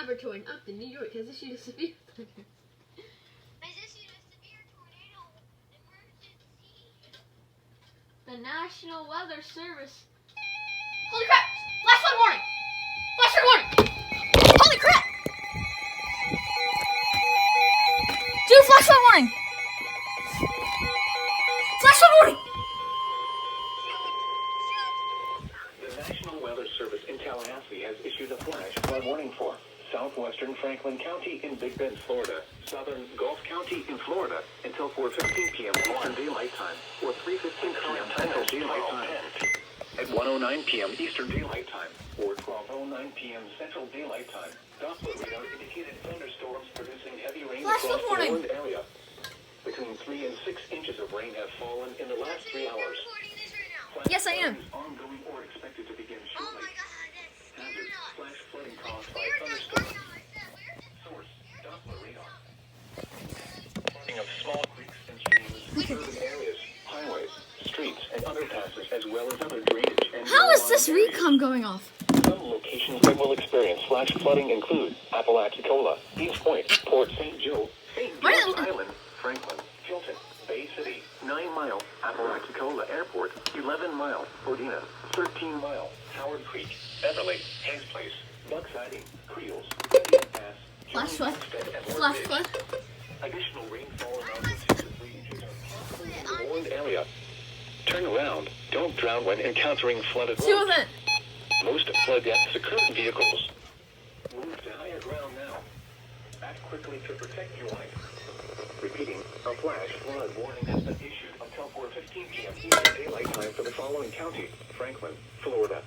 laboratory in Upton, New York has issued a severe tornado emergency. The National Weather Service. Holy crap! Flash flood warning! Flash flood warning! Holy crap! Dude, flash flood warning! Flash flood warning! The National Weather Service in Tallahassee has issued a flash flood warning for southwestern Franklin County in Big Bend, Florida, southern Gulf County in Florida until 4:15 p.m. Eastern Daylight Time or 3:15 p.m. Central Daylight Time. At 1:09 p.m. Eastern Daylight Time or 12:09 p.m. Central Daylight Time, Doppler radar indicated thunderstorms producing heavy rain across the warned area. Between 3 and 6 inches of rain have fallen in the last 3 hours. Yes, I am. Ongoing or expected to begin shortly. Hazard: flash flooding caused by thunderstorms. Source: Doppler radar. Flooding of small creeks and streams, urban areas, highways, streets, and underpasses, as well as other drainage and How is this recom going off? some locations that will experience flash flooding include Apalachicola, East Point, Port St. Joe, St. George Island, Franklin, Hilton, Bay City, 9 Mile, Apalachicola Airport, 11 Mile, Ordina, 13 Mile, Howard Creek, Beverly, Hayes Place, Buck Siding, Creels, Indian Pass, Flash flood. Homestead, and Flash Woodbridge. flood. Additional rainfall amounts of 2 to 3 inches are possible in the warned area. Turn around. Don't drown when encountering flooded Two of roads. it. Most flood deaths occur in vehicles. Move to higher ground now. Act quickly to protect your life. Repeating, a flash flood warning has been issued until 4:15 p.m. Eastern Daylight Time for the following counties: Franklin, Florida,